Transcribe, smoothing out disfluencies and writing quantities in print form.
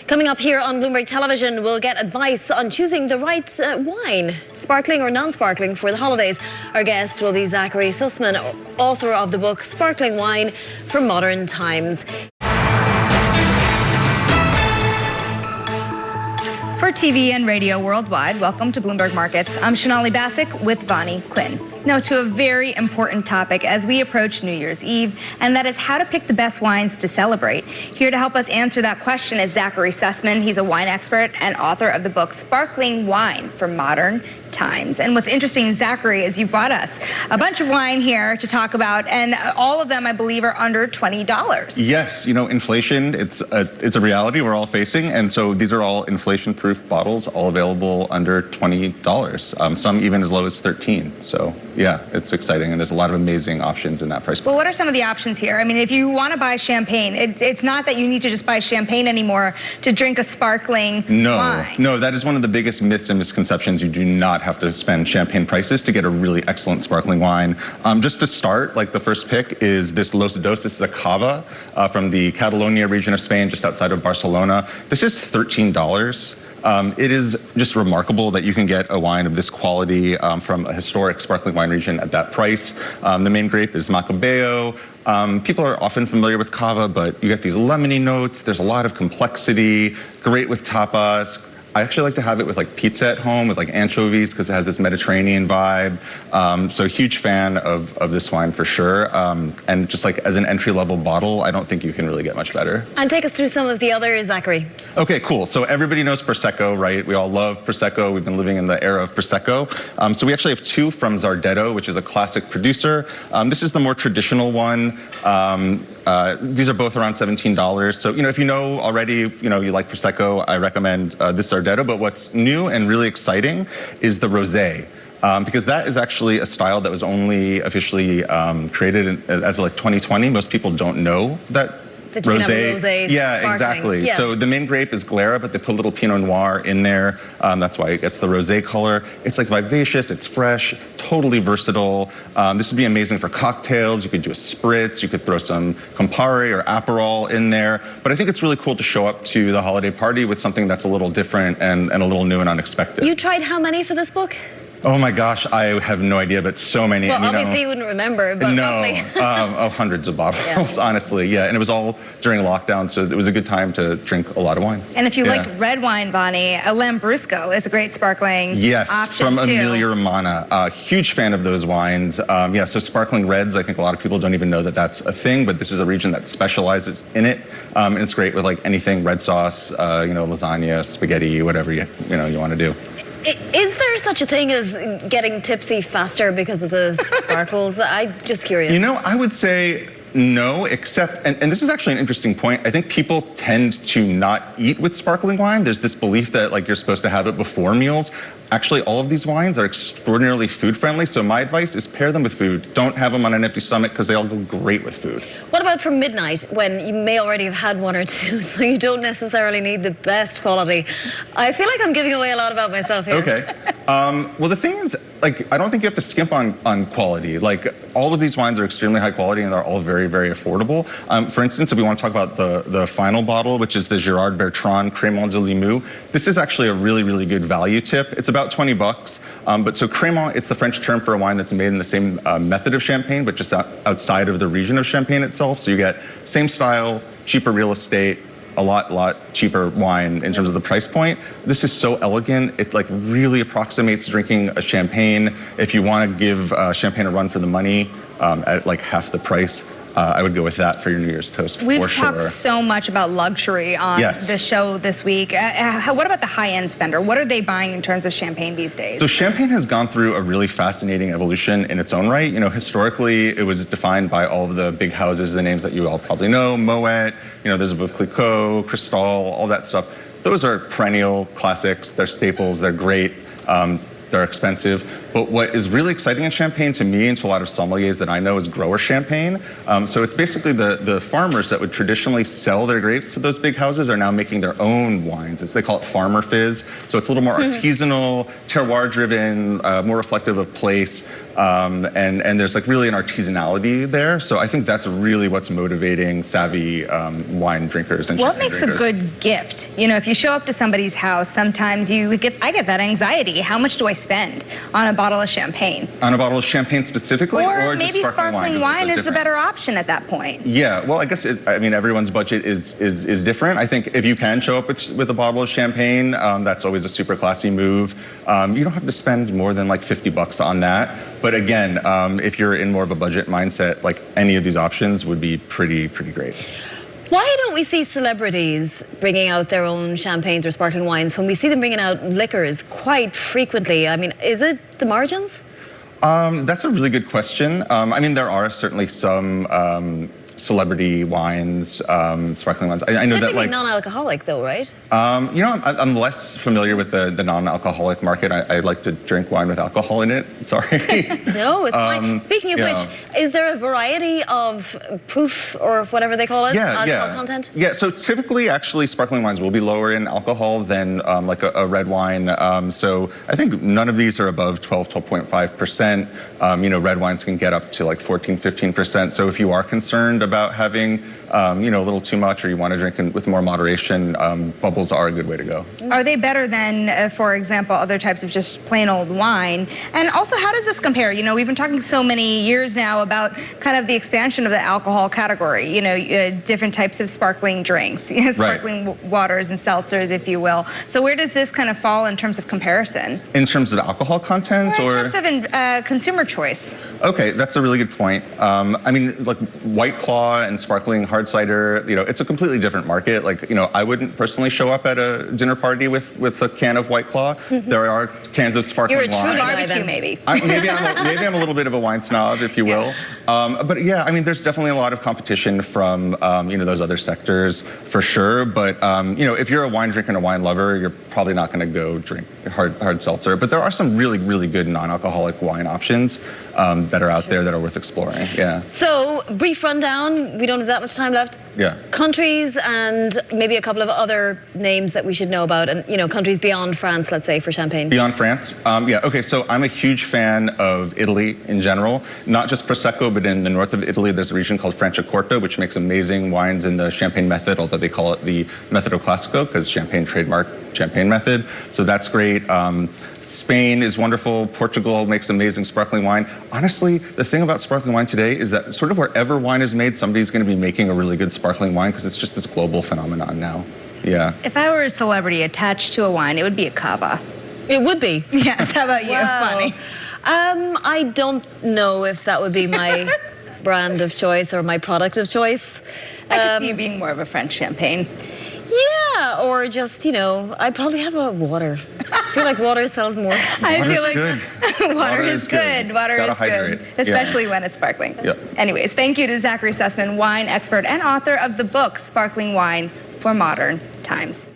Coming up here on Bloomberg Television, we'll get advice on choosing the right wine, sparkling or non-sparkling, for the holidays. Our guest will be Zachary Sussman, author of the book Sparkling Wine for Modern Times. For TV and radio worldwide, welcome to Bloomberg Markets. I'm Shonali Bassick with Vonnie Quinn. Now to a very important topic as we approach New Year's Eve, and that is how to pick the best wines to celebrate. Here to help us answer that question is Zachary Sussman. He's a wine expert and author of the book Sparkling Wine for Modern Times. And what's interesting, Zachary, is you brought us a bunch of wine here to talk about, and all of them, I believe, are under $20. Yes, you know, inflation, it's a reality we're all facing, and so these are all inflation-proof bottles, all available under $20. Some even as low as $13. So yeah, it's exciting, and there's a lot of amazing options in that price point. Well, what are some of the options here? I mean, if you want to buy champagne, it's not that you need to just buy champagne anymore to drink a sparkling wine. No, that is one of the biggest myths and misconceptions. You do not have to spend champagne prices to get a really excellent sparkling wine. Just to start, like, the first pick is this Los Dos. This is a cava from the Catalonia region of Spain, just outside of Barcelona. This is $13. It is just remarkable that you can get a wine of this quality from a historic sparkling wine region at that price. The main grape is Macabeo. People are often familiar with cava, but you get these lemony notes. There's a lot of complexity, great with tapas. I actually like to have it with like pizza at home with like anchovies because it has this Mediterranean vibe. So huge fan of this wine for sure. And just like as an entry-level bottle, I don't think you can really get much better. And take us through some of the others, Zachary. Okay, cool. So everybody knows Prosecco, right? We all love Prosecco. We've been living in the era of Prosecco. So we actually have two from Zardetto, which is a classic producer. This is the more traditional one. These are both around $17. So, you know, if you know already, you know, you like Prosecco, I recommend this Zardetto. But what's new and really exciting is the Rosé. Because that is actually a style that was only officially created as of like 2020. Most people don't know that. Rosé. Yeah, exactly. Yeah. So the main grape is Glera, but they put a little Pinot Noir in there. That's why it gets the rosé color. It's like vivacious, it's fresh, totally versatile. This would be amazing for cocktails. You could do a spritz, you could throw some Campari or Aperol in there. But I think it's really cool to show up to the holiday party with something that's a little different and a little new and unexpected. You tried how many for this book? Oh my gosh, I have no idea, but so many. Well, obviously you wouldn't remember, but roughly. Hundreds of bottles, honestly, yeah. And it was all during lockdown, so it was a good time to drink a lot of wine. And if you like red wine, Vonnie, a Lambrusco is a great sparkling option from too. Emilia-Romagna. Huge fan of those wines. So sparkling reds, I think a lot of people don't even know that that's a thing, but this is a region that specializes in it. And it's great with like anything red sauce, lasagna, spaghetti, whatever you want to do. Is there such a thing as getting tipsy faster because of the sparkles? I'm just curious. You know, I would say no, except, and this is actually an interesting point, I think people tend to not eat with sparkling wine. There's this belief that like you're supposed to have it before meals. Actually, all of these wines are extraordinarily food friendly, so my advice is pair them with food. Don't have them on an empty stomach because they all go great with food. What about from midnight when you may already have had one or two, so you don't necessarily need the best quality? I feel like I'm giving away a lot about myself here. Okay. Well, the thing is, like, I don't think you have to skimp on quality. Like, all of these wines are extremely high quality and they're all very, very affordable. For instance, if we want to talk about the final bottle, which is the Girard Bertrand Crémant de Limoux, this is actually a really, really good value tip. It's about $20, but so Crémant, it's the French term for a wine that's made in the same method of Champagne, but just outside of the region of Champagne itself. So you get same style, cheaper real estate, a lot cheaper wine in terms of the price point. This is so elegant. It like really approximates drinking a champagne. If you want to give champagne a run for the money at like half the price, I would go with that for your New Year's toast. We've talked so much about luxury on this show this week. What about the high-end spender? What are they buying in terms of champagne these days? So champagne has gone through a really fascinating evolution in its own right. You know, historically, it was defined by all of the big houses, the names that you all probably know, Moet, there's Veuve Clicquot, Cristal, all that stuff. Those are perennial classics. They're staples. They're great. They're expensive. But what is really exciting in Champagne to me and to a lot of sommeliers that I know is grower Champagne. So it's basically the farmers that would traditionally sell their grapes to those big houses are now making their own wines. They call it farmer fizz. So it's a little more artisanal, terroir-driven, more reflective of place. And there's like really an artisanality there. So I think that's really what's motivating savvy wine drinkers and What champagne makes drinkers. a good gift? You know, if you show up to somebody's house, sometimes I get that anxiety. How much do I spend on a bottle of champagne? On a bottle of champagne specifically, or just maybe sparkling wine is the better difference? option at that point. Yeah, well, I guess everyone's budget is different. I think if you can show up with a bottle of champagne, that's always a super classy move. You don't have to spend more than like $50 on that. But again, if you're in more of a budget mindset, like any of these options would be pretty great. Why don't we see celebrities bringing out their own champagnes or sparkling wines when we see them bringing out liquors quite frequently? I mean, is it the margins? That's a really good question. I mean, there are certainly some celebrity wines, sparkling wines. I know Typically that like non-alcoholic though, right? you know, I'm less familiar with the non-alcoholic market. I like to drink wine with alcohol in it. Sorry. No, it's fine. Speaking of which, is there a variety of proof or whatever they call it? Alcohol content? Yeah, so typically actually sparkling wines will be lower in alcohol than like a red wine. So I think none of these are above 12.5%. You know, red wines can get up to like 14-15%. So if you are concerned about having you know, a little too much, or you want to drink with more moderation, bubbles are a good way to go. Are they better than, for example, other types of just plain old wine? And also, how does this compare? You know, we've been talking so many years now about kind of the expansion of the alcohol category, you know, different types of sparkling drinks, sparkling waters and seltzers, if you will. So where does this kind of fall in terms of comparison? In terms of alcohol content? Or in terms of consumer choice? Okay, that's a really good point. I mean, like White Claw and sparkling hard cider, you know, it's a completely different market. Like, you know, I wouldn't personally show up at a dinner party with a can of White Claw. There are cans of sparkling You're a true wine. Barbecue, maybe. Maybe I'm a little bit of a wine snob, if you will. But yeah, I mean, there's definitely a lot of competition from you know, those other sectors for sure. But you know, if you're a wine drinker and a wine lover, you're probably not going to go drink hard seltzer. But there are some really good non-alcoholic wine options that are out there that are worth exploring. Yeah. So, brief rundown. We don't have that much time left. Yeah. Countries and maybe a couple of other names that we should know about, and you know, countries beyond France, let's say, for champagne. Beyond France? Yeah, okay, so I'm a huge fan of Italy in general, not just Prosecco, but in the north of Italy, there's a region called Franciacorta, which makes amazing wines in the Champagne method, although they call it the Metodo Classico, because Champagne trademarked Champagne method. So that's great. Spain is wonderful. Portugal makes amazing sparkling wine. Honestly, the thing about sparkling wine today is that sort of wherever wine is made, somebody's going to be making a really good sparkling wine because it's just this global phenomenon now. Yeah. If I were a celebrity attached to a wine, it would be a cava. It would be. Yes, how about you, Bonnie? I don't know if that would be my brand of choice or my product of choice. I could see you being more of a French champagne. Yeah, or just, you know, I'd probably have a water. I feel like water sells more. I feel like good. water is good. Water Gotta is hydrate. good, especially when it's sparkling. Yep. Anyways, thank you to Zachary Sussman, wine expert and author of the book Sparkling Wine for Modern Times.